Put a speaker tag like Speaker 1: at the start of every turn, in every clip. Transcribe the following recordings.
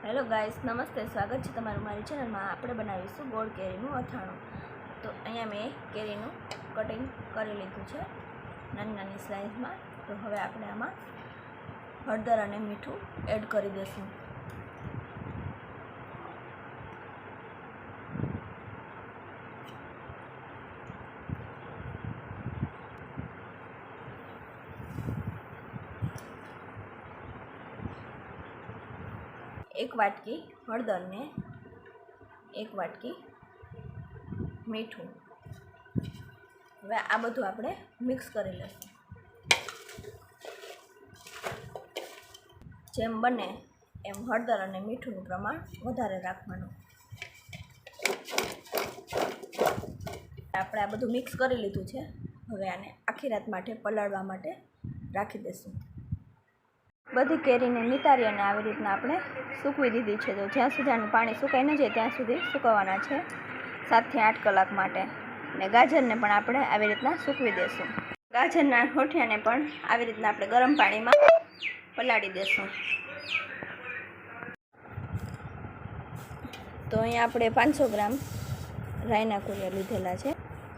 Speaker 1: Hello guys, नमस्ते। स्वागत है तमारू मारी चेनल में। आपणे बनावीशुं गोळ केरीनुं અથાણું। तो अहींया मैं केरीनुं कटिंग करी लीधुं छे नानी नानी स्लाइस में। तो हवे आपणे आमां हळदर अने मीठुं एड करी देशुं। एक वाटकी हळदर ने एक वाटकी मीठुं। हवे आ बधुं आपणे मिक्स करी लईशुं। जेम बने एम हळदर अने मीठुंनुं प्रमाण वधारे राखवानुं। આપણે આ બધું મિક્સ કરી લીધું છે। હવે આને આખી રાત માટે પલાળવા માટે રાખી દઈશું। બધી કેરીને નિતારી અને આવી રીતના આપણે સૂકવી દીધી છે। તો જ્યાં સુધી આનું પાણી સુકાઈ ન જાય ત્યાં સુધી સૂકવવાના છે 7 થી 8 કલાક માટે। અને ગાજરને પણ આપણે આવી રીતના સૂકવી દઈશું। ગાજરના હોઠિયાને પણ આવી રીતના આપણે ગરમ પાણીમાં પલાળી દઈશું। તો અહીંયા આપણે 500 ગ્રામ રાઈના કુરિયા લીધેલા છે।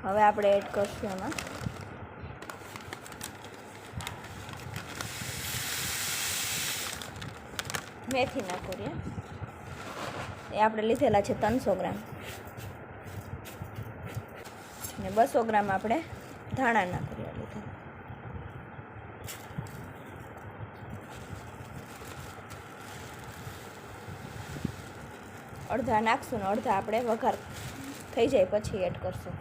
Speaker 1: હવે આપણે એડ કરશું એમાં મેથીના કુરિયા। એ આપણે લીધેલા છે 300 ગ્રામ અને 200 ગ્રામ આપણે ધાણાના કુરિયા લીધા। અડધા નાખશું ને અડધા આપણે વઘાર થઈ જાય પછી એડ કરશું।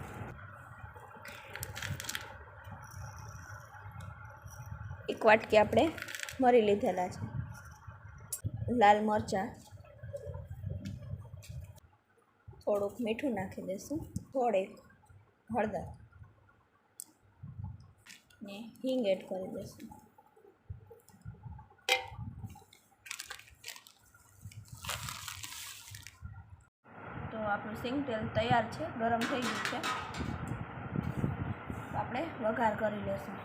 Speaker 1: એક વાટકી આપણે મરી લીધેલા છે। લાલ મરચાં, થોડુંક મીઠું નાખી દઈશું, થોડીક હળદર ને હિંગ એડ કરી દઈશું। તો આપણું સિંગ તેલ તૈયાર છે, ગરમ થઈ ગયું છે। તો આપણે વઘાર કરી લઈશું।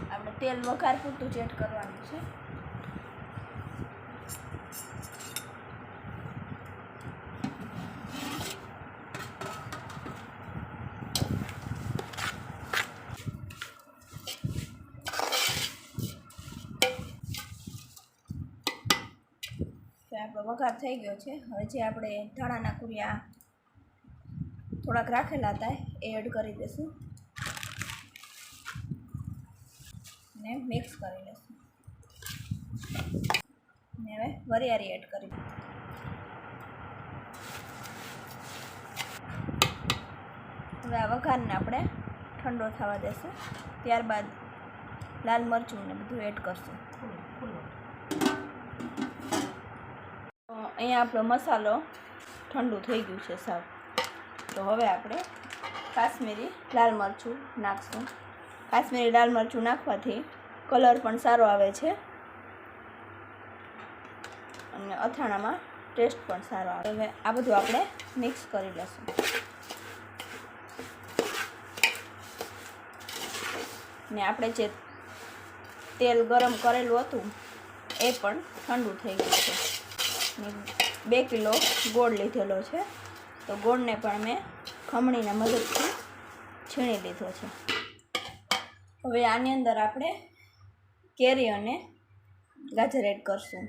Speaker 1: આપણે તેલ વઘાર પૂરતું જ એડ કરવાનું છે। આપણો વઘાર થઈ ગયો છે। હવે જે આપણે ધાણાના કુરિયા થોડાક રાખેલા હતા એ એડ કરી દઈશું ને મિક્સ કરી લઈશું। ને હવે વરિયાળી એડ કરી હવે આ વઘારને આપણે ઠંડો થવા દઈશું। ત્યારબાદ લાલ મરચું ને બધું એડ કરશું। અહીંયા આપણો મસાલો ઠંડુ થઈ ગયું છે સાવ। તો હવે આપણે કાશ્મીરી લાલ મરચું નાખશું। કાશ્મીરી લાલ મરચું નાખવાથી કલર પણ સારો આવે છે અને અથાણામાં ટેસ્ટ પણ સારો આવે। હવે આ બધું આપણે મિક્સ કરી લઈશું ને આપણે જે તેલ ગરમ કરેલું હતું એ પણ ઠંડુ થઈ ગયું છે। 2 કિલો ગોળ લીધેલો છે। તો ગોળને પણ મેં ખમણીના મદદથી છીણી લીધો છે। હવે આની અંદર આપણે કેરી અને ગાજર એડ કરશું।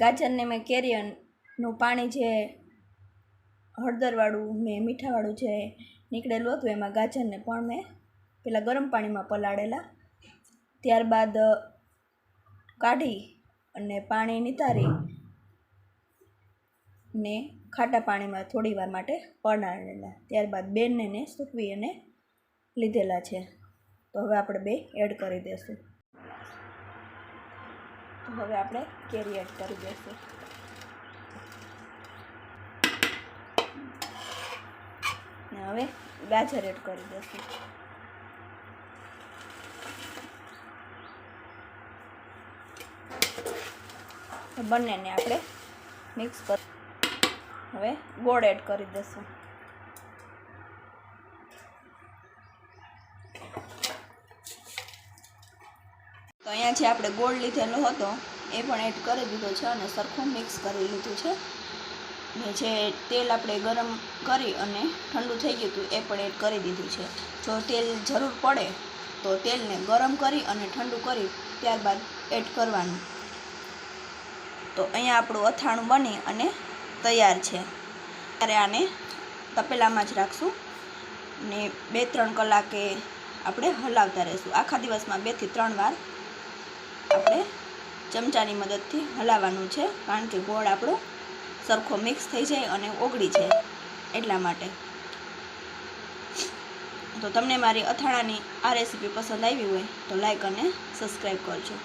Speaker 1: ગાજરને મેં કેરીનું પાણી જે હળદરવાળું ને મીઠાવાળું જે નીકળેલું હતું એમાં ગાજરને પણ મેં પહેલાં ગરમ પાણીમાં પલાળેલા, ત્યારબાદ કાઢી અને પાણી નિતારી ને ખાટા પાણીમાં થોડી વાર માટે પલાળેલા, ત્યારબાદ બેને સૂકવી અને લીધેલા છે। તો હવે આપણે 2 એડ કરી દઈશું। તો હવે આપણે કેરી એડ કરી દઈશું ને હવે ગાજર એડ કરી દઈશું। બંનેને આપણે મિક્સ કરી હવે ગોળ એડ કરી દઈશું. તો અહીંયા જે આપણે ગોળ લીધેલો હતો એ પણ એડ કરી દીધો છે અને સરખું મિક્સ કરી લીધું છે. ને જે તેલ આપણે ગરમ કરી અને ઠંડુ થઈ ગયું હતું એ પણ એડ કરી દીધું છે. જો તેલ જરૂર પડે તો તેલને ગરમ કરી અને ઠંડુ કરી ત્યારબાદ એડ કરવાનું. તો અહીંયા આપણું અથાણું બની અને તૈયાર છે. ત્યારે આને તપેલામાં જ રાખશું ને 2-3 કલાકે આપણે હલાવતા રહીશું. આખા દિવસમાં 2 થી 3 વાર આપણે ચમચાની મદદથી હલાવવાનું છે, કારણ કે ગોળ આપણો સરખો મિક્સ થઈ જાય અને ઓગળી જાય એટલા માટે. તો તમને મારી અથાણાની આ રેસીપી પસંદ આવી હોય તો લાઈક અને સબસ્ક્રાઈબ કરજો.